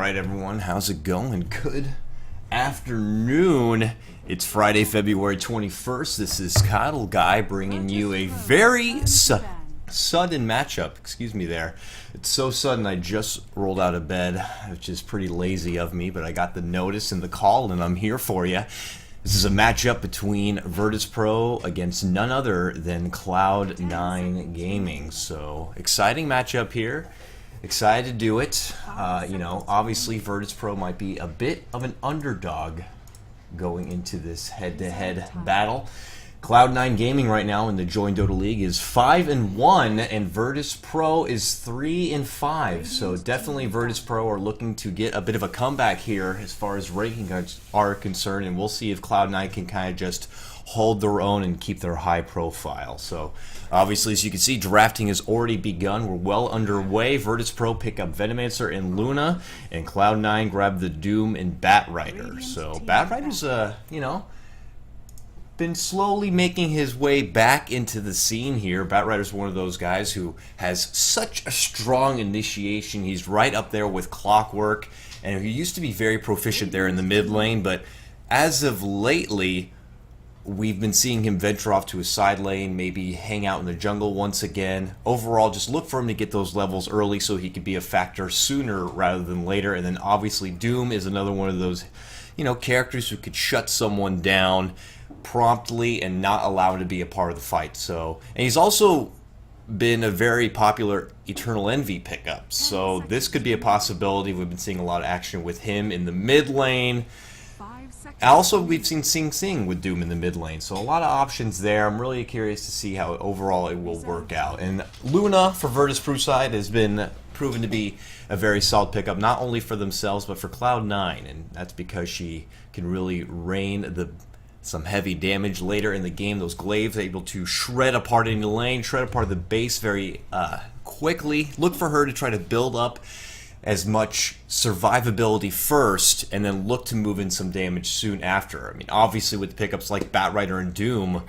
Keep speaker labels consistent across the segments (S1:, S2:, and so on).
S1: Alright everyone, how's it going? Good afternoon. It's Friday, February 21st. This is KOTLGuy bringing you a very sudden matchup. Excuse me there. It's so sudden I just rolled out of bed, which is pretty lazy of me, but I got the notice and the call and I'm here for you. This is a matchup between Virtus.pro against none other than Cloud9 Gaming. So, exciting matchup here. Excited to do it. You know, obviously Virtus.pro might be a bit of an underdog going into this head-to-head battle. Cloud9 Gaming right now in the joinDOTA League is 5-1, and Virtus.pro is 3-5. So definitely Virtus.pro are looking to get a bit of a comeback here as far as rankings are concerned, and we'll see if Cloud9 can kind of just hold their own and keep their high profile. So obviously, as you can see, drafting has already begun. We're well underway. Virtus.pro pick up Venomancer and Luna, and Cloud9 grab the Doom and Batrider. So Batrider's you know, been slowly making his way back into the scene here. Batrider's one of those guys who has such a strong initiation. He's right up there with Clockwork, and he used to be very proficient there in the mid lane, but as of lately, we've been seeing him venture off to a side lane, maybe hang out in the jungle once again. Overall, just look for him to get those levels early so he could be a factor sooner rather than later. And then obviously Doom is another one of those, you know, characters who could shut someone down promptly and not allow him to be a part of the fight. So, and he's also been a very popular Eternal Envy pickup. So this could be a possibility. We've been seeing a lot of action with him in the mid lane. Also, we've seen Sing Sing with Doom in the mid lane, so a lot of options there. I'm really curious to see how overall it will work out. And Luna for Virtus.pro side has been proven to be a very solid pickup, not only for themselves but for Cloud9, and that's because she can really rain some heavy damage later in the game. Those glaives able to shred apart any lane, shred apart the base very quickly. Look for her to try to build up as much survivability first, and then look to move in some damage soon after. I mean, obviously with pickups like Batrider and Doom,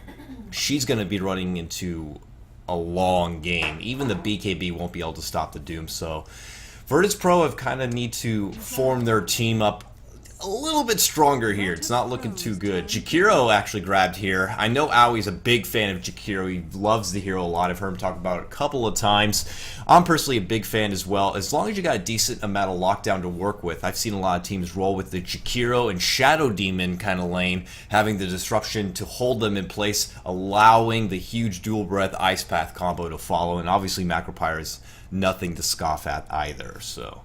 S1: she's going to be running into a long game. Even the BKB won't be able to stop the Doom. So Virtus.pro have kind of need to form their team up a little bit stronger here. It's not looking too good. Jakiro actually grabbed here. I know Aui's a big fan of Jakiro. He loves the hero a lot. I've heard him talk about it a couple of times. I'm personally a big fan as well. As long as you got a decent amount of lockdown to work with, I've seen a lot of teams roll with the Jakiro and Shadow Demon kind of lane, having the disruption to hold them in place, allowing the huge dual breath Ice Path combo to follow, and obviously Macropyre is nothing to scoff at either. So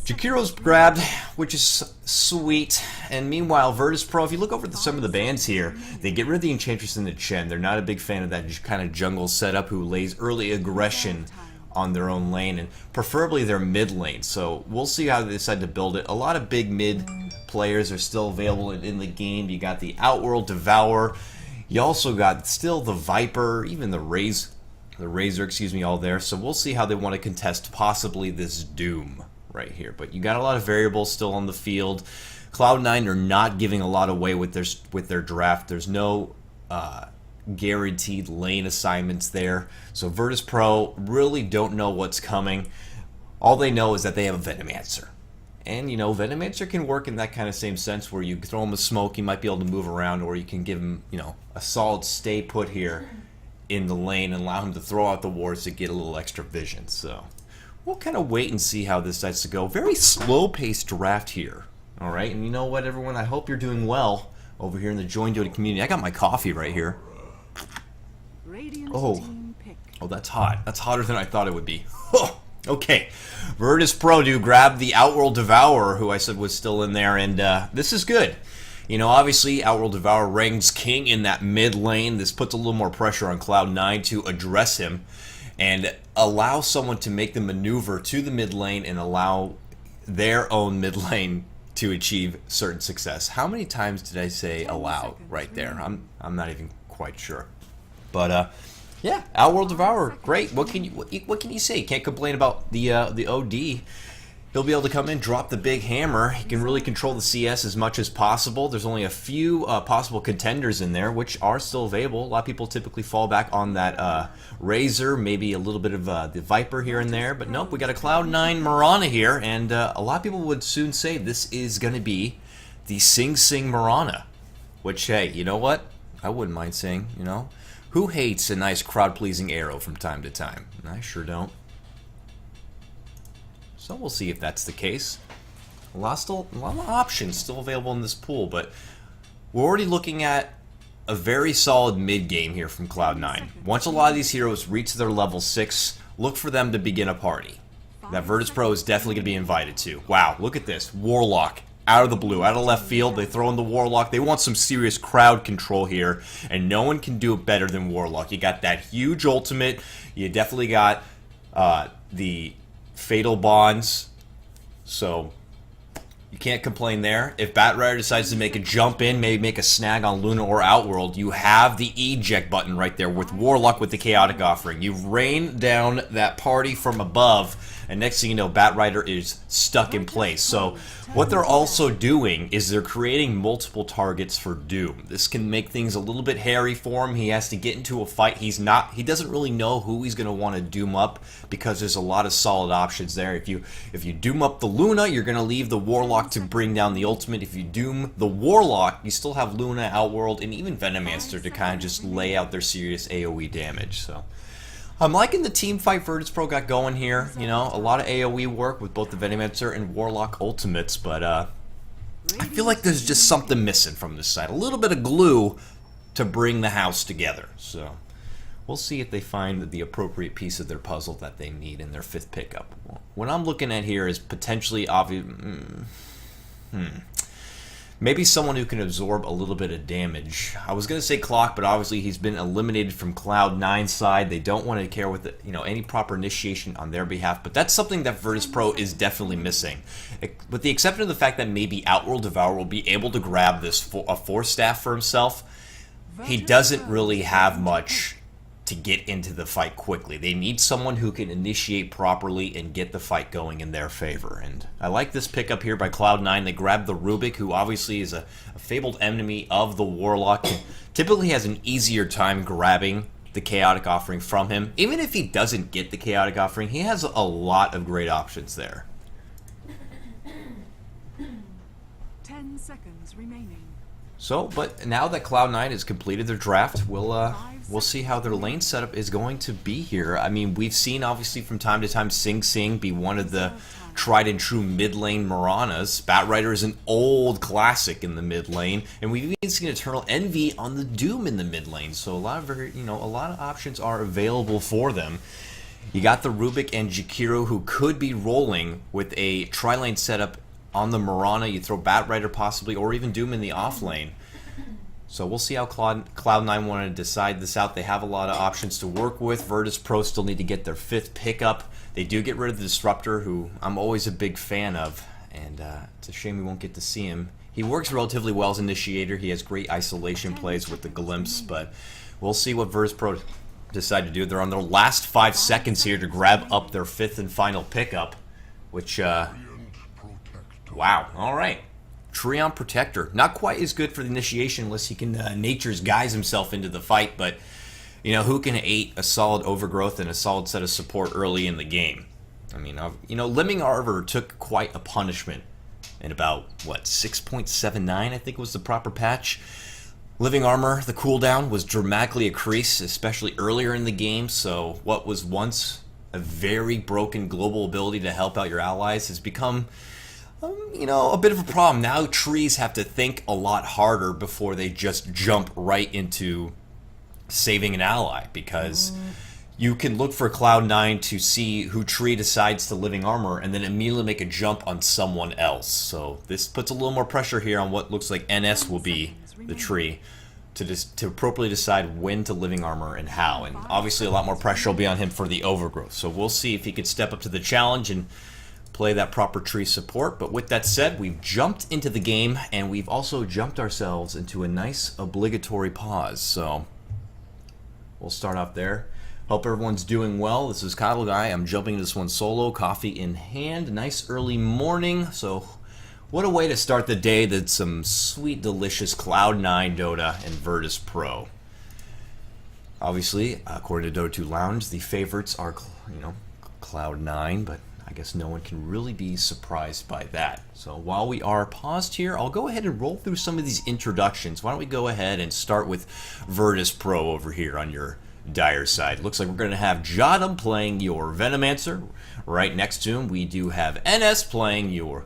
S1: Jakiro's grabbed, which is sweet. And meanwhile, Virtus.pro, if you look over some of the bans here, they get rid of the Enchantress and the Chen. They're not a big fan of that kind of jungle setup who lays early aggression on their own lane, and preferably their mid lane. So we'll see how they decide to build it. A lot of big mid players are still available in the game. You got the Outworld Devourer. You also got still the Viper, even the Razor, excuse me, all there. So we'll see how they want to contest possibly this Doom right here. But you got a lot of variables still on the field. Cloud9 are not giving a lot away with their draft. There's no guaranteed lane assignments there. So Virtus.pro really don't know what's coming. All they know is that they have a Venomancer. And, you know, Venomancer can work in that kind of same sense where you throw him a smoke, he might be able to move around, or you can give him, you know, a solid stay put here in the lane and allow him to throw out the wards to get a little extra vision. So we'll kind of wait and see how this decides to go. Very slow-paced draft here. All right, and you know what, everyone? I hope you're doing well over here in the joinDOTA community. I got my coffee right here. Oh, that's hot. That's hotter than I thought it would be. Okay, Virtus.pro do grab the Outworld Devourer, who I said was still in there, and this is good. You know, obviously, Outworld Devourer reigns king in that mid lane. This puts a little more pressure on Cloud9 to address him and allow someone to make the maneuver to the mid lane and allow their own mid lane to achieve certain success. How many times did I say allow right there? I'm not even quite sure. But yeah, Outworld Devourer, great. What can you say? Can't complain about the OD. He'll be able to come in, drop the big hammer. He can really control the CS as much as possible. There's only a few possible contenders in there, which are still available. A lot of people typically fall back on that Razor, maybe a little bit of the Viper here and there. But nope, we got a Cloud9 Mirana here, and a lot of people would soon say this is going to be the Sing Sing Mirana. Which, hey, you know what? I wouldn't mind saying, you know. Who hates a nice crowd-pleasing arrow from time to time? I sure don't. So we'll see if that's the case. A lot of options still available in this pool, but we're already looking at a very solid mid-game here from Cloud9. Once a lot of these heroes reach their level 6, look for them to begin a party. That Virtus Pro is definitely going to be invited to. Wow, look at this. Warlock. Out of the blue, out of left field, they throw in the Warlock. They want some serious crowd control here, and no one can do it better than Warlock. You got that huge ultimate. You definitely got the Fatal Bonds, so you can't complain there. If Batrider decides to make a jump in, maybe make a snag on Luna or Outworld, you have the eject button right there with Warlock with the Chaotic Offering. You rain down that party from above, and next thing you know, Batrider is stuck in place. So what they're also doing is they're creating multiple targets for Doom. This can make things a little bit hairy for him. He has to get into a fight. He doesn't really know who he's going to want to Doom up because there's a lot of solid options there. If you Doom up the Luna, you're going to leave the Warlock to bring down the ultimate. If you Doom the Warlock, you still have Luna, Outworld, and even Venomancer to kind of just lay out their serious AoE damage. So I'm liking the team fight Virtus Pro got going here. You know, a lot of AoE work with both the Venomancer and Warlock ultimates, but I feel like there's just something missing from this side. A little bit of glue to bring the house together. So we'll see if they find the appropriate piece of their puzzle that they need in their 5th pickup. What I'm looking at here is potentially obvious. Maybe someone who can absorb a little bit of damage. I was going to say Clock, but obviously he's been eliminated from Cloud9's side. They don't want to care with it, you know, any proper initiation on their behalf, but that's something that Virtus Pro is definitely missing. With the exception of the fact that maybe Outworld Devourer will be able to grab this a 4-staff for himself, he doesn't really have much to get into the fight quickly. They need someone who can initiate properly and get the fight going in their favor. And I like this pickup here by Cloud9. They grabbed the Rubik, who obviously is a fabled enemy of the Warlock. Typically has an easier time grabbing the Chaotic Offering from him. Even if he doesn't get the Chaotic Offering, he has a lot of great options there.
S2: 10 seconds remaining.
S1: So, but now that Cloud9 has completed their draft, we'll see how their lane setup is going to be here. I mean, we've seen obviously from time to time Sing Sing be one of the tried and true mid lane Miranas. Batrider is an old classic in the mid lane, and we've even seen Eternal Envy on the Doom in the mid lane. So a lot of options are available for them. You got the Rubik and Jakiro, who could be rolling with a tri-lane setup on the Mirana. You throw Batrider possibly, or even Doom in the off lane. So we'll see how Cloud9 want to decide this out. They have a lot of options to work with. Virtus Pro still need to get their 5th pickup. They do get rid of the Disruptor, who I'm always a big fan of, and it's a shame we won't get to see him. He works relatively well as Initiator. He has great isolation plays with the Glimpse, but we'll see what Virtus Pro decide to do. They're on their last 5 seconds here to grab up their 5th and final pickup, which, wow, all right. Treant Protector. Not quite as good for the initiation unless he can Nature's Guise himself into the fight, but you know, who can ate a solid Overgrowth and a solid set of support early in the game? I mean, you know, Lemming Arbor took quite a punishment in about, what, 6.79 I think was the proper patch. Living Armor, the cooldown was dramatically increased, especially earlier in the game, so what was once a very broken global ability to help out your allies has become you know, a bit of a problem. Now trees have to think a lot harder before they just jump right into saving an ally, because you can look for Cloud9 to see who tree decides to Living Armor and then immediately make a jump on someone else. So this puts a little more pressure here on what looks like NS will be the tree to appropriately decide when to Living Armor and how. And obviously a lot more pressure will be on him for the Overgrowth. So we'll see if he could step up to the challenge and play that proper tree support. But with that said, we've jumped into the game, and we've also jumped ourselves into a nice obligatory pause. So we'll start off there. Hope everyone's doing well. This is KOTLGuy. I'm jumping into this one solo, coffee in hand. Nice early morning. So, what a way to start the day than some sweet, delicious Cloud9 Dota and Virtus Pro. Obviously, according to Dota 2 Lounge, the favorites are, Cloud9, but I guess no one can really be surprised by that. So while we are paused here, I'll go ahead and roll through some of these introductions. Why don't we go ahead and start with Virtus Pro over here on your dire side. Looks like we're going to have joinDOTA playing your Venomancer. Right next to him, we do have NS playing your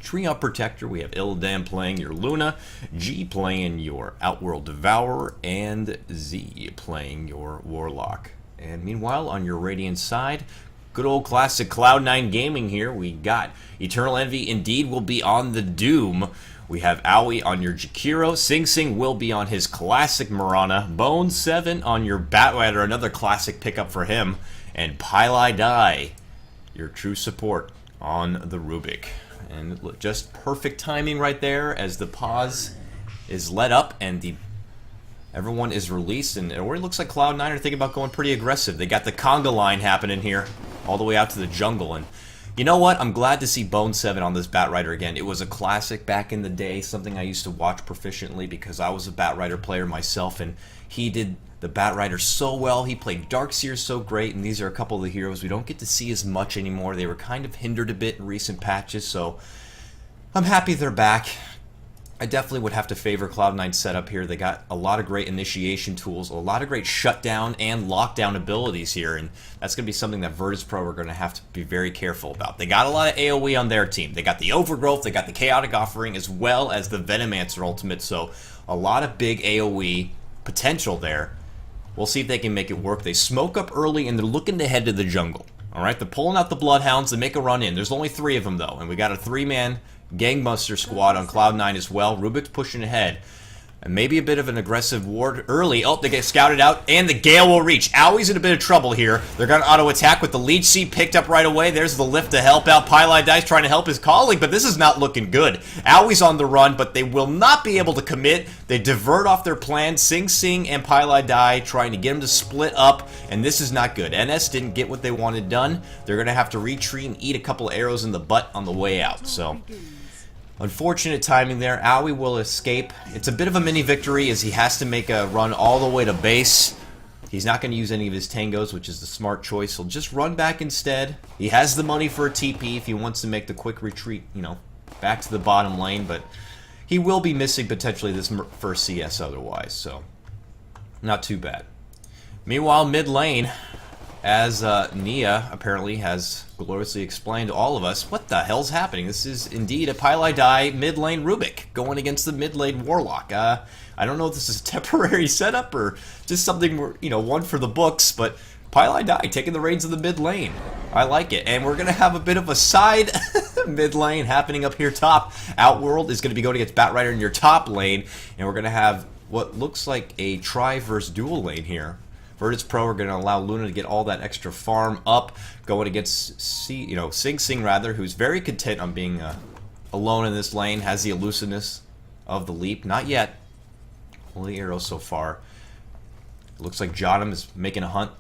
S1: Treant Protector. We have Illidan playing your Luna, G playing your Outworld Devourer, and Z playing your Warlock. And meanwhile, on your Radiant side, good old classic Cloud9 Gaming here. We got Eternal Envy indeed will be on the Doom. We have Aoi on your Jakiro. Sing Sing will be on his classic Mirana. Bone7 on your Batrider, another classic pickup for him. And KOTLGuy, your true support on the Rubik. And look, just perfect timing right there as the pause is let up and everyone is released. And it already looks like Cloud9 are thinking about going pretty aggressive. They got the conga line happening here all the way out to the jungle. And you know what? I'm glad to see Bone7 on this Batrider again. It was a classic back in the day, something I used to watch proficiently because I was a Batrider player myself, and he did the Batrider so well. He played Darkseer so great, and these are a couple of the heroes we don't get to see as much anymore. They were kind of hindered a bit in recent patches, so I'm happy they're back. I definitely would have to favor Cloud9's setup here. They got a lot of great initiation tools, a lot of great shutdown and lockdown abilities here, and that's going to be something that Virtus Pro are going to have to be very careful about. They got a lot of AoE on their team. They got the Overgrowth, they got the Chaotic Offering, as well as the Venomancer Ultimate, so a lot of big AoE potential there. We'll see if they can make it work. They smoke up early, and they're looking to head to the jungle. Alright, they're pulling out the Bloodhounds. They make a run in. There's only 3 of them, though, and we got a 3-man Gangbuster squad on Cloud9 as well. Rubik's pushing ahead. And maybe a bit of an aggressive ward early. Oh, they get scouted out, and the Gale will reach. Aoi's in a bit of trouble here. They're going to auto-attack with the Leech Seed picked up right away. There's the lift to help out. KOTLGuy's trying to help his colleague, but this is not looking good. Aoi's on the run, but they will not be able to commit. They divert off their plan. Sing Sing and KOTLGuy trying to get them to split up, and this is not good. NS didn't get what they wanted done. They're going to have to retreat and eat a couple arrows in the butt on the way out, so unfortunate timing there. Aoi will escape. It's a bit of a mini victory as he has to make a run all the way to base. He's not going to use any of his tangos, which is the smart choice. He'll just run back instead. He has the money for a TP if he wants to make the quick retreat, back to the bottom lane, but he will be missing potentially this first CS otherwise, so not too bad. Meanwhile, mid lane, as Nia apparently has gloriously explained to all of us, what the hell's happening? This is indeed a KOTLGuy mid lane Rubik going against the mid lane Warlock. I don't know if this is a temporary setup or just something, one for the books, but KOTLGuy taking the reins of the mid lane. I like it. And we're going to have a bit of a side mid lane happening up here top. Outworld is going to be going against Batrider in your top lane, and we're going to have what looks like a try versus dual lane here. Virtus Pro are going to allow Luna to get all that extra farm up, going against Sing Sing rather, who's very content on being alone in this lane, has the elusiveness of the leap. Not yet. Only arrows so far. It looks like joinDOTA is making a hunt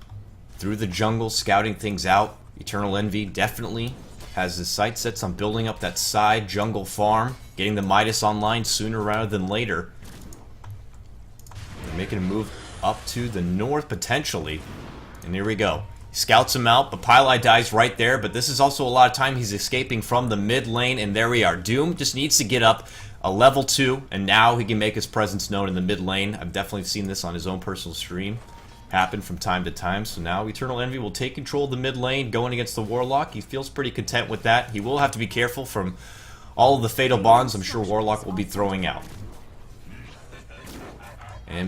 S1: through the jungle, scouting things out. Eternal Envy definitely has his sights set on building up that side jungle farm, getting the Midas online sooner rather than later. They're making a move up to the north potentially, and here we go. He scouts him out, but KOTLGuy's right there, but this is also a lot of time he's escaping from the mid lane, and there we are. Doom just needs to get up a level 2, and now he can make his presence known in the mid lane. I've definitely seen this on his own personal stream happen from time to time, so now Eternal Envy will take control of the mid lane going against the Warlock. He feels pretty content with that. He will have to be careful from all of the fatal bonds I'm sure Warlock will be throwing out.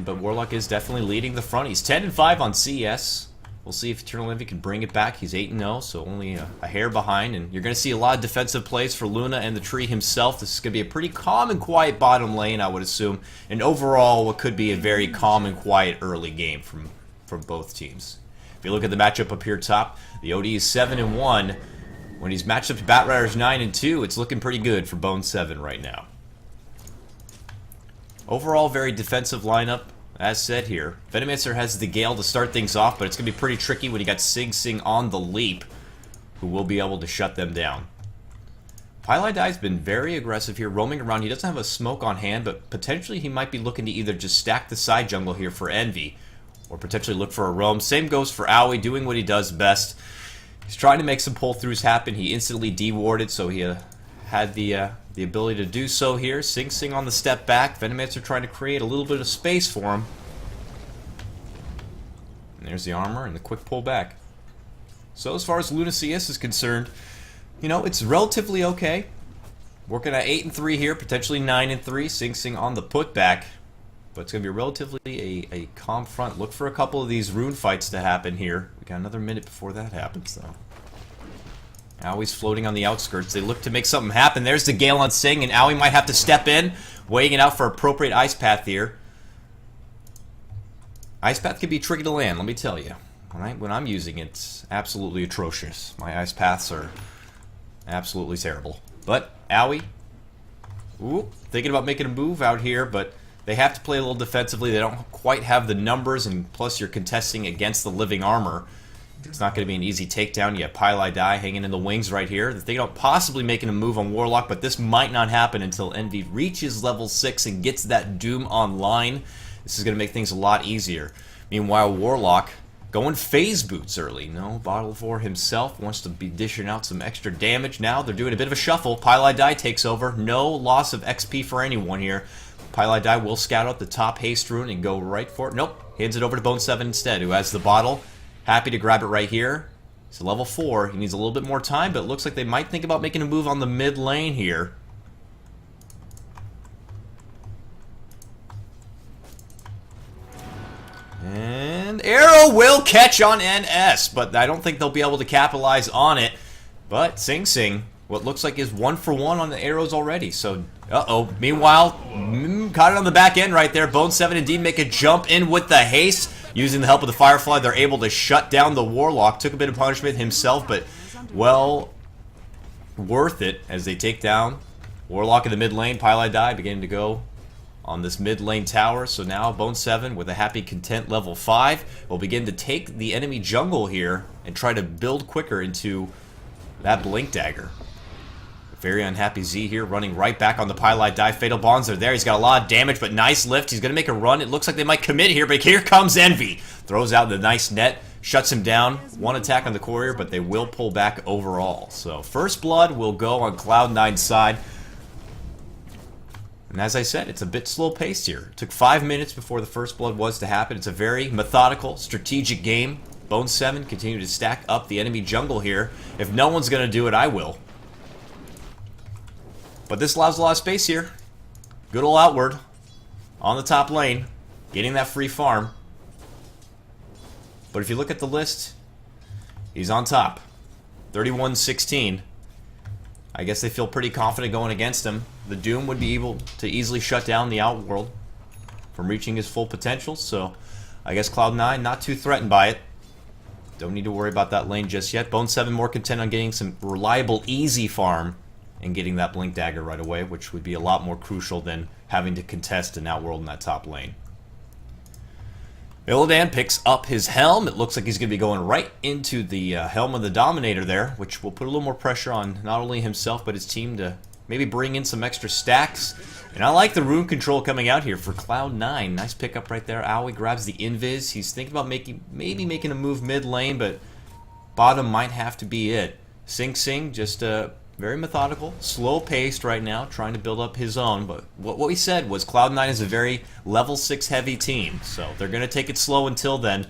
S1: But Warlock is definitely leading the front. He's 10-5 on CS. We'll see if Eternal Envy can bring it back. He's 8-0, so only a hair behind. And you're going to see a lot of defensive plays for Luna and the tree himself. This is going to be a pretty calm and quiet bottom lane, I would assume. And overall, what could be a very calm and quiet early game from both teams. If you look at the matchup up here top, the OD is 7-1. When he's matched up to Batrider's 9-2, it's looking pretty good for Bone7 right now. Overall, very defensive lineup. as said here. Venomancer has the Gale to start things off, but it's going to be pretty tricky when you got Sing Sing on the leap, who will be able to shut them down. KOTLGuy's been very aggressive here, roaming around. He doesn't have a smoke on hand, but potentially he might be looking to either just stack the side jungle here for Envy, or potentially look for a roam. Same goes for Owie, doing what he does best. He's trying to make some pull-throughs happen. He instantly de-warded, so he had the ability to do so here. Sing Sing on the step back. Venomancer trying to create a little bit of space for him. And there's the armor and the quick pull back. So as far as Lunacius is concerned, you know, it's relatively okay. Working at 8-3 here, potentially 9-3. Sing Sing on the putback. But it's going to be relatively a calm front. Look for a couple of these rune fights to happen here. We got another minute before that happens, though. Owie's floating on the outskirts. They look to make something happen. There's the Gale on Sing, and Owie might have to step in, weighing it out for appropriate Ice Path here. Ice Path can be tricky to land, let me tell you. When I'm using it, it's absolutely atrocious. My Ice Paths are absolutely terrible. But Owie, thinking about making a move out here, but they have to play a little defensively. They don't quite have the numbers, and plus you're contesting against the living armor. It's not going to be an easy takedown. You have KOTLGuy hanging in the wings right here. They're thinking about possibly making a move on Warlock, but this might not happen until Envy reaches level 6 and gets that Doom online. This is going to make things a lot easier. Meanwhile, Warlock going phase boots early. No, Bottle for himself wants to be dishing out some extra damage. Now they're doing a bit of a shuffle. KOTLGuy takes over. No loss of XP for anyone here. KOTLGuy will scout out the top haste rune and go right for it. Nope, hands it over to Bone 7 instead, who has the bottle. Happy to grab it right here. He's a level 4. He needs a little bit more time, but it looks like they might think about making a move on the mid lane here. And Arrow will catch on NS, but I don't think they'll be able to capitalize on it. But Sing Sing, what looks like is 1 for 1 on the arrows already. So, meanwhile, caught it on the back end right there. Bone 7 indeed make a jump in with the haste. Using the help of the Firefly, they're able to shut down the Warlock. Took a bit of punishment himself, but well worth it as they take down Warlock in the mid lane. KOTLGuy beginning to go on this mid lane tower. So now Bone 7 with a happy content level 5 will begin to take the enemy jungle here and try to build quicker into that Blink Dagger. Very unhappy Z here, running right back on the KOTLGuy. Fatal Bonds are there. He's got a lot of damage, but nice lift. He's going to make a run. It looks like they might commit here, but here comes Envy. Throws out the nice net, shuts him down. One attack on the courier, but they will pull back overall. So first blood will go on Cloud9's side. And as I said, it's a bit slow-paced here. It took 5 minutes before the first blood was to happen. It's a very methodical, strategic game. Bone 7 continue to stack up the enemy jungle here. If no one's going to do it, I will. But this allows a lot of space here. Good old Outward on the top lane, getting that free farm. But if you look at the list, he's on top. 31-16. I guess they feel pretty confident going against him. The Doom would be able to easily shut down the Outworld from reaching his full potential. So I guess Cloud9 not too threatened by it. Don't need to worry about that lane just yet. Bone 7 more content on getting some reliable, easy farm and getting that Blink Dagger right away, which would be a lot more crucial than having to contest an Outworld in that top lane. Illidan picks up his helm. It looks like he's going to be going right into the helm of the Dominator there, which will put a little more pressure on not only himself but his team to maybe bring in some extra stacks. And I like the rune control coming out here for Cloud9. Nice pickup right there. Owie grabs the Invis. He's thinking about maybe making a move mid lane, but bottom might have to be it. Sing Sing just very methodical, slow-paced right now, trying to build up his own. But what we said was Cloud9 is a very level 6 heavy team, so they're going to take it slow until then.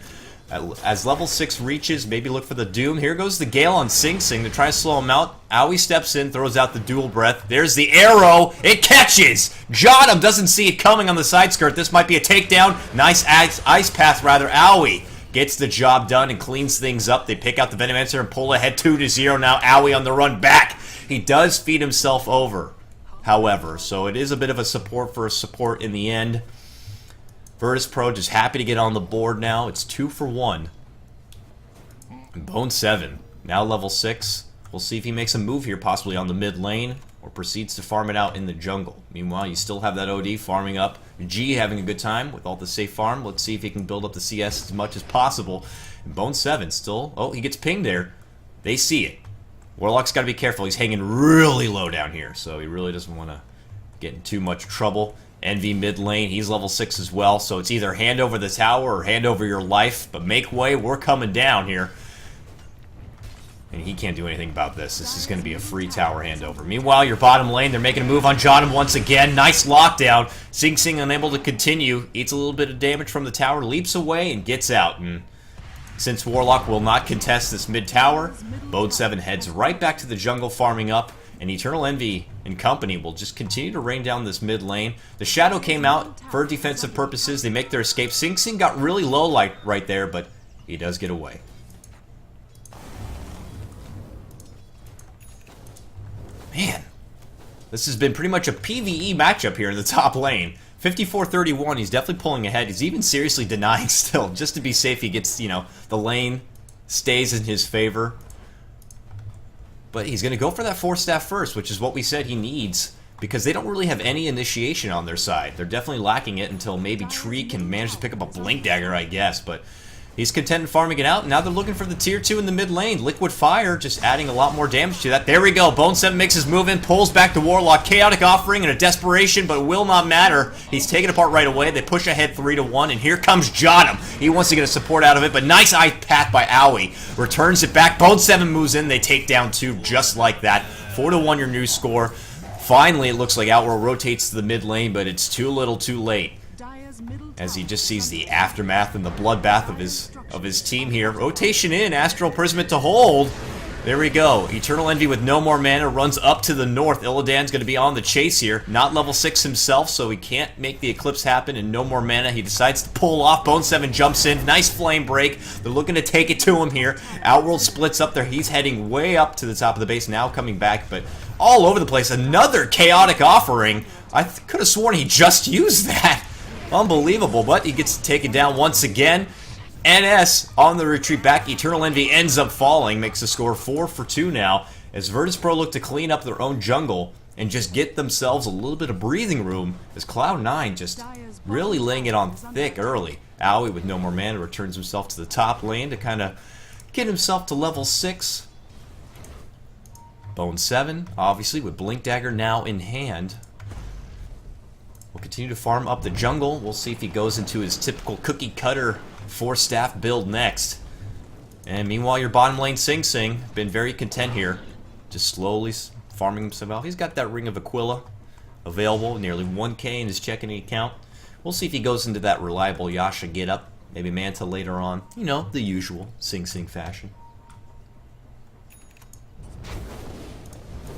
S1: As level 6 reaches, maybe look for the Doom. Here goes the Gale on Sing Sing to try to slow him out. Owie steps in, throws out the dual breath. There's the arrow. It catches! Jodham doesn't see it coming on the side skirt. This might be a takedown. Nice ice path, rather. Owie gets the job done and cleans things up. They pick out the Venomancer and pull ahead 2-0 now. Owie on the run back. He does feed himself over, however, so it is a bit of a support for a support in the end. Virtus Pro just happy to get on the board now. It's 2 for 1. And Bone 7, now level 6. We'll see if he makes a move here, possibly on the mid lane. or proceeds to farm it out in the jungle. Meanwhile, you still have that OD farming up. G having a good time with all the safe farm. Let's see if he can build up the CS as much as possible. And Bone 7 still... Oh, he gets pinged there. They see it. Warlock's got to be careful. He's hanging really low down here, so he really doesn't want to get in too much trouble. Envy mid lane, he's level 6 as well, so it's either hand over the tower or hand over your life, but make way, we're coming down here. And he can't do anything about this. This is going to be a free tower handover. Meanwhile, your bottom lane, they're making a move on Johnham once again. Nice lockdown. Sing Sing unable to continue. Eats a little bit of damage from the tower, leaps away, and gets out. And since Warlock will not contest this mid tower, Bode 7 heads right back to the jungle farming up. And Eternal Envy and company will just continue to rain down this mid lane. The Shadow came out for defensive purposes. They make their escape. Sing Sing got really low like right there, but he does get away. Man, this has been pretty much a PvE matchup here in the top lane. 54-31, he's definitely pulling ahead. He's even seriously denying still. Just to be safe, he gets, you know, the lane stays in his favor. But he's going to go for that 4-staff first, which is what we said he needs, because they don't really have any initiation on their side. They're definitely lacking it until maybe Tree can manage to pick up a Blink Dagger, I guess. But he's content in farming it out. Now they're looking for the tier 2 in the mid lane. Liquid Fire just adding a lot more damage to that. There we go. Bone 7 makes his move in, pulls back the Warlock. Chaotic Offering in a desperation, but it will not matter. He's taken apart right away. They push ahead 3-1, and here comes Johnham. He wants to get a support out of it, but nice eye path by Owie. Returns it back. Bone 7 moves in. They take down 2 just like that. 4-1 your new score. Finally, it looks like Outworld rotates to the mid lane, but it's too little too late, as he just sees the aftermath and the bloodbath of his team here. Rotation in, Astral Prism to hold. There we go. Eternal Envy with no more mana runs up to the north. Illidan's going to be on the chase here. Not level 6 himself, so he can't make the Eclipse happen, and no more mana. He decides to pull off. Bone 7 jumps in. Nice flame break. They're looking to take it to him here. Outworld splits up there. He's heading way up to the top of the base, now coming back, but all over the place. Another Chaotic Offering. I could have sworn he just used that. Unbelievable, but he gets taken down once again. NS on the retreat back. Eternal Envy ends up falling, makes the score 4-2 now, as Virtus.pro look to clean up their own jungle and just get themselves a little bit of breathing room, as Cloud9 just really laying it on thick early. Owie with no more mana returns himself to the top lane to kind of get himself to level 6. Bone 7, obviously, with Blink Dagger now in hand, will continue to farm up the jungle. We'll see if he goes into his typical cookie cutter 4-staff build next. And meanwhile, your bottom lane Sing Sing been very content here, just slowly farming himself out. He's got that Ring of Aquila available, nearly 1k in his checking account. We'll see if he goes into that reliable Yasha get up, maybe Manta later on. You know, the usual Sing Sing fashion.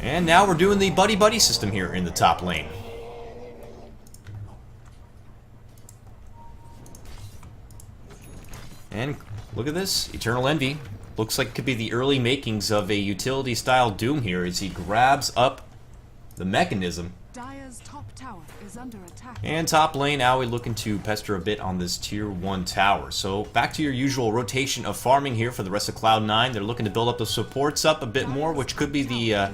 S1: And now we're doing the buddy-buddy system here in the top lane. And look at this, Eternal Envy. Looks like it could be the early makings of a utility-style Doom here as he grabs up the mechanism.
S2: Dire's top tower is under attack.
S1: And top lane, Owie looking to pester a bit on this tier 1 tower. So back to your usual rotation of farming here for the rest of Cloud9. They're looking to build up the supports up a bit more, which could be the...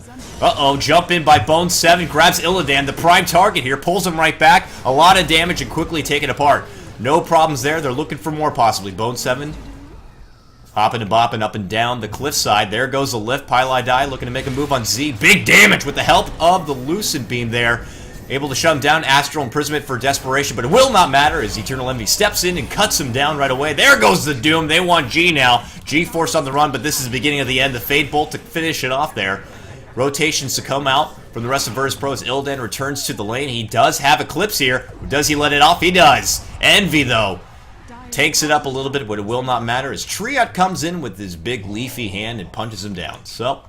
S1: jump in by Bone 7, grabs Illidan, the prime target here, pulls him right back. A lot of damage and quickly taken apart. No problems there. They're looking for more, possibly. Bone 7 hopping and bopping up and down the cliffside. There goes the lift. Pylai Die looking to make a move on Z. Big damage with the help of the Lucent Beam there. Able to shut him down. Astral Imprisonment for desperation, but it will not matter as Eternal Envy steps in and cuts him down right away. There goes the Doom. They want G now. G forced on the run, but this is the beginning of the end. The Fade Bolt to finish it off there. Rotations to come out from the rest of Virtus.pro as Illidan returns to the lane. He does have Eclipse here. Does he let it off? He does. Envy, though, takes it up a little bit, but it will not matter as Triot comes in with his big leafy hand and punches him down. So,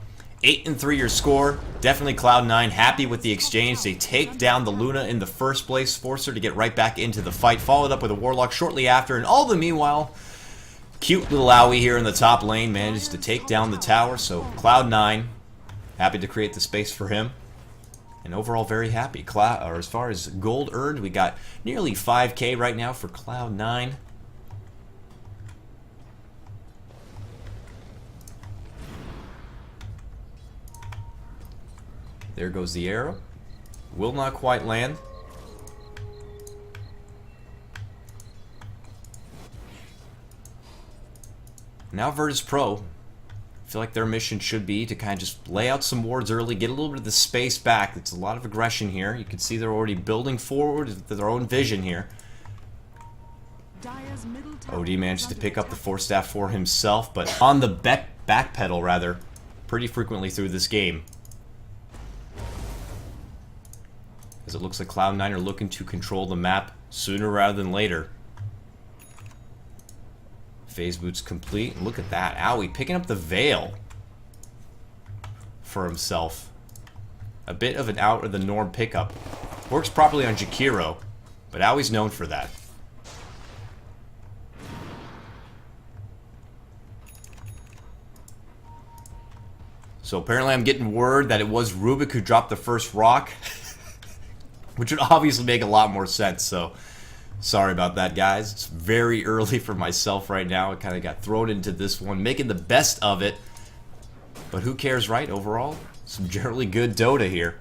S1: 8-3 your score. Definitely Cloud9 happy with the exchange. They take down the Luna in the first place, force her to get right back into the fight, followed up with a Warlock shortly after, and all the meanwhile, cute little Owie here in the top lane manages to take down the tower. So, Cloud9 happy to create the space for him. And overall, very happy. As far as gold earned, we got nearly 5k right now for Cloud9. There goes the arrow. Will not quite land. Now Virtus Pro, I feel like their mission should be to kind of just lay out some wards early, get a little bit of the space back. It's a lot of aggression here. You can see they're already building forward with their own vision here. OD managed to pick up the Force Staff for himself, but on the back pedal, rather, pretty frequently through this game. As it looks like Cloud9 are looking to control the map sooner rather than later. Phase boots complete. And look at that. Owie picking up the Veil for himself. A bit of an out of the norm pickup. Works properly on Jakiro, but Owie's known for that. So apparently I'm getting word that it was Rubik who dropped the first rock. Which would obviously make a lot more sense, so sorry about that, guys. It's very early for myself right now. I kind of got thrown into this one, making the best of it. But who cares, right? Overall, some generally good Dota here.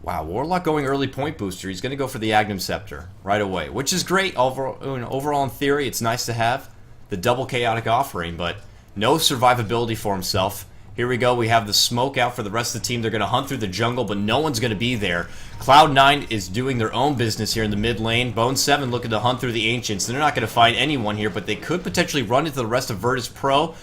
S1: Wow, Warlock going early point booster. He's going to go for the Agnum Scepter right away, which is great. Overall, in theory, it's nice to have the double chaotic offering, but no survivability for himself. Here we go. We have the smoke out for the rest of the team. They're going to hunt through the jungle, but no one's going to be there. Cloud9 is doing their own business here in the mid lane. Bone7 looking to hunt through the Ancients. They're not going to find anyone here, but they could potentially run into the rest of Virtus Pro.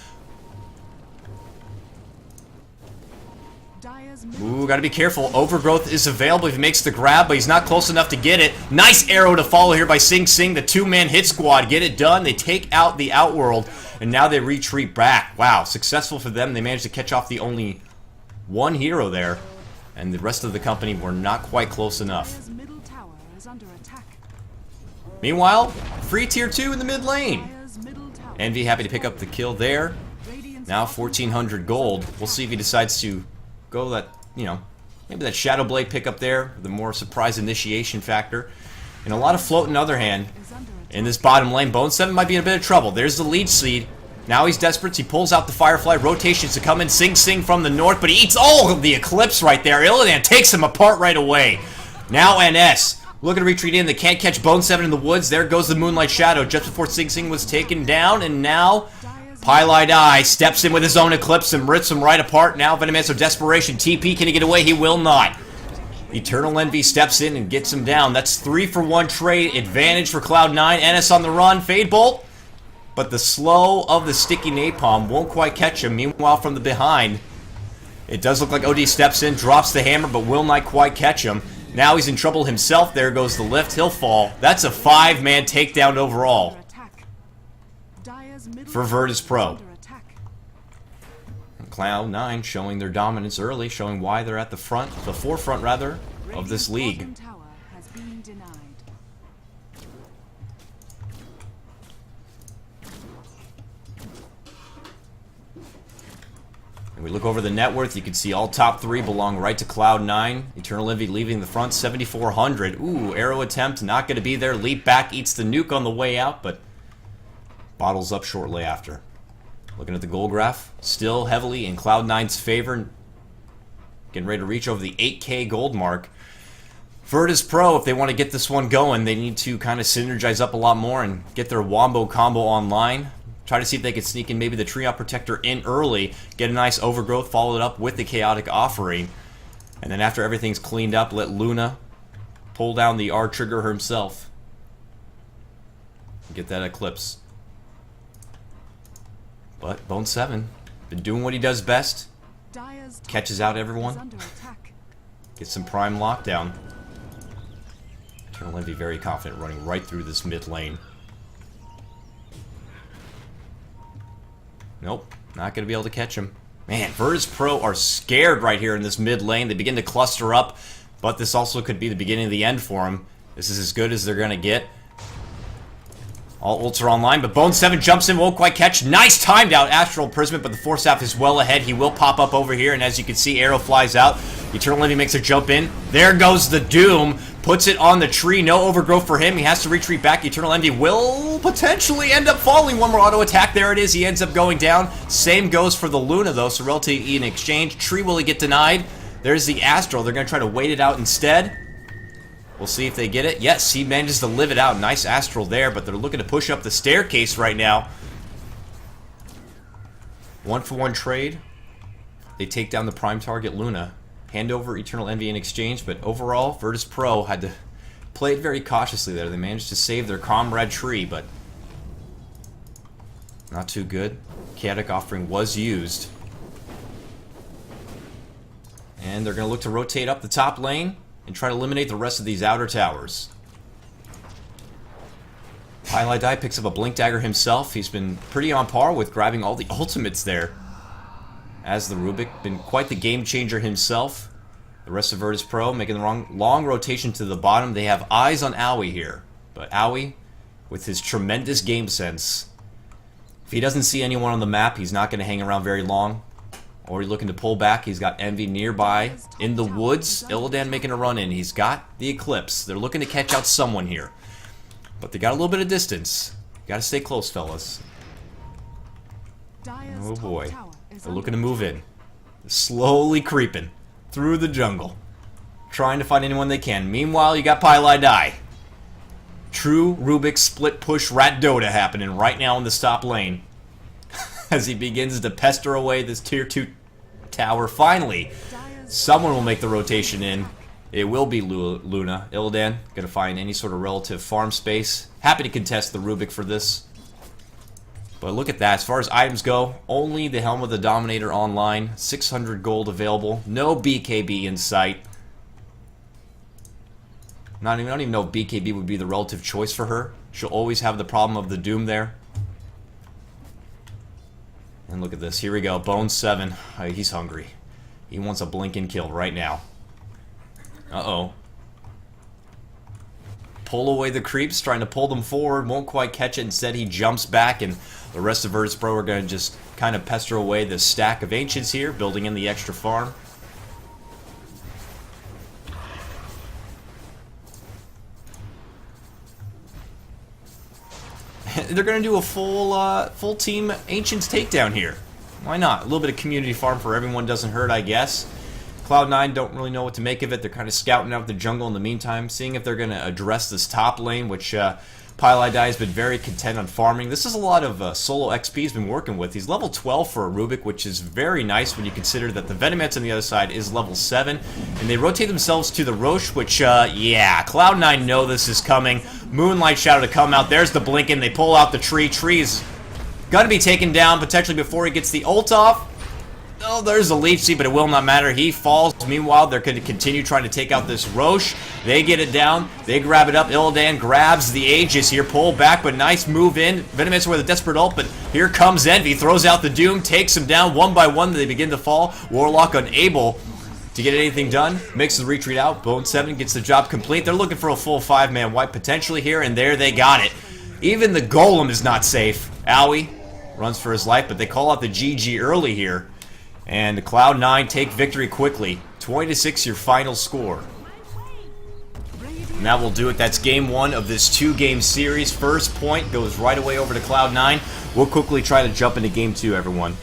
S1: Ooh, got to be careful. Overgrowth is available if he makes the grab, but he's not close enough to get it. Nice arrow to follow here by Sing Sing. The two-man hit squad get it done. They take out the Outworld. And now they retreat back. Wow, successful for them. They managed to catch off the only one hero there. And the rest of the company were not quite close enough. Meanwhile, free tier 2 in the mid lane. Envy happy to pick up the kill there. Now 1,400 gold. We'll see if he decides to go that, you know, maybe that Shadow Blade pick up there. The more surprise initiation factor. And a lot of float on the other hand. In this bottom lane, Bone7 might be in a bit of trouble. There's the lead seed. Now he's desperate. He pulls out the Firefly. Rotations to come in. Sing Sing from the north, but he eats all of the Eclipse right there. Illidan takes him apart right away. Now NS looking to retreat in. They can't catch Bone7 in the woods. There goes the Moonlight Shadow just before Sing Sing was taken down. And now Pylite Eye steps in with his own Eclipse and rips him right apart. Now Venomancer Desperation. TP, can he get away? He will not. Eternal Envy steps in and gets him down. That's 3-for-1 trade. Advantage for Cloud9. NS on the run. Fade Bolt. But the slow of the sticky napalm won't quite catch him. Meanwhile, from the behind, it does look like OD steps in, drops the hammer, but will not quite catch him. Now he's in trouble himself. There goes the lift. He'll fall. That's a 5-man takedown overall for Virtus Pro. Cloud9 showing their dominance early, showing why they're at the forefront rather, of this league. And we look over the net worth, you can see all top 3 belong right to Cloud9. Eternal Envy leaving the front, 7,400. Ooh, arrow attempt, not going to be there. Leap back, eats the nuke on the way out, but bottles up shortly after. Looking at the goal graph, still heavily in Cloud9's favor. Getting ready to reach over the 8K gold mark. Virtus Pro, if they want to get this one going, they need to kind of synergize up a lot more and get their Wombo combo online. Try to see if they can sneak in maybe the Triop Protector in early, get a nice Overgrowth, follow it up with the Chaotic Offering. And then after everything's cleaned up, let Luna pull down the R trigger herself. Get that Eclipse. But Bone7, been doing what he does best. Catches out everyone. Gets some prime lockdown. Eternal Envy very confident running right through this mid lane. Nope, not going to be able to catch him. Man, Virtus Pro are scared right here in this mid lane. They begin to cluster up, but this also could be the beginning of the end for them. This is as good as they're going to get. All ults are online, but Bone7 jumps in, won't quite catch. Nice timed out Astral Prism, but the Force Staff is well ahead. He will pop up over here, and as you can see, arrow flies out. Eternal Envy makes a jump in. There goes the Doom. Puts it on the tree. No Overgrowth for him. He has to retreat back. Eternal Envy will potentially end up falling. One more auto attack. There it is. He ends up going down. Same goes for the Luna, though. So relatively in exchange. Tree will he get denied? There's the Astral. They're going to try to wait it out instead. We'll see if they get it. Yes, he manages to live it out. Nice Astral there, but they're looking to push up the staircase right now. 1-for-1 trade. They take down the prime target, Luna. Hand over Eternal Envy in exchange, but overall, Virtus Pro had to play it very cautiously there. They managed to save their Comrade tree, but not too good. Chaotic Offering was used. And they're going to look to rotate up the top lane and try to eliminate the rest of these outer towers. KOTLGuy picks up a Blink Dagger himself. He's been pretty on par with grabbing all the ultimates there. As the Rubik, been quite the game changer himself. The rest of Virtus Pro making the long rotation to the bottom. They have eyes on Owie here. But Owie, with his tremendous game sense, if he doesn't see anyone on the map, he's not going to hang around very long. Or he's looking to pull back. He's got Envy nearby in the woods. Illidan making a run in. He's got the Eclipse. They're looking to catch out someone here. But they got a little bit of distance. Got to stay close, fellas. Oh boy. They're looking to move in. They're slowly creeping through the jungle. Trying to find anyone they can. Meanwhile, you got KOTLGuy. True Rubik split push rat Dota happening right now in the top lane. As he begins to pester away this tier 2 tower. Finally, someone will make the rotation in. It will be Luna. Illidan going to find any sort of relative farm space. Happy to contest the Rubik for this. But look at that. As far as items go, only the Helm of the Dominator online. 600 gold available. No BKB in sight. I don't even know if BKB would be the relative choice for her. She'll always have the problem of the Doom there. And look at this. Here we go. Bone 7. He's hungry. He wants a blink and kill right now. Uh-oh. Pull away the creeps, trying to pull them forward. Won't quite catch it. Instead, he jumps back, and the rest of Virtus Pro are going to just kind of pester away this stack of Ancients here, building in the extra farm. They're going to do a full team Ancients takedown here. Why not? A little bit of community farm for everyone doesn't hurt, I guess. Cloud9 don't really know what to make of it. They're kind of scouting out the jungle in the meantime, seeing if they're going to address this top lane, which KOTLGuy has been very content on farming. This is a lot of solo XP he's been working with. He's level 12 for a Rubik, which is very nice when you consider that the Venomancer on the other side is level 7. And they rotate themselves to the Roche, which, yeah, Cloud9 know this is coming. Moonlight Shadow to come out. There's the Blinken. They pull out the tree. Tree's got to be taken down potentially before he gets the ult off. Oh, there's a leech seed, but it will not matter. He falls. Meanwhile, they're going to continue trying to take out this Roche. They get it down. They grab it up. Illidan grabs the Aegis here. Pull back, but nice move in. Venomancer with a desperate ult, but here comes Envy. Throws out the Doom. Takes him down one by one. They begin to fall. Warlock unable to get anything done. Makes the retreat out. Bone 7 gets the job complete. They're looking for a full 5-man wipe potentially here, and there they got it. Even the Golem is not safe. Owie runs for his life, but they call out the GG early here. And Cloud9 take victory quickly. 20-6 your final score. And that will do it. That's game 1 of this 2-game series. First point goes right away over to Cloud9. We'll quickly try to jump into game 2, everyone.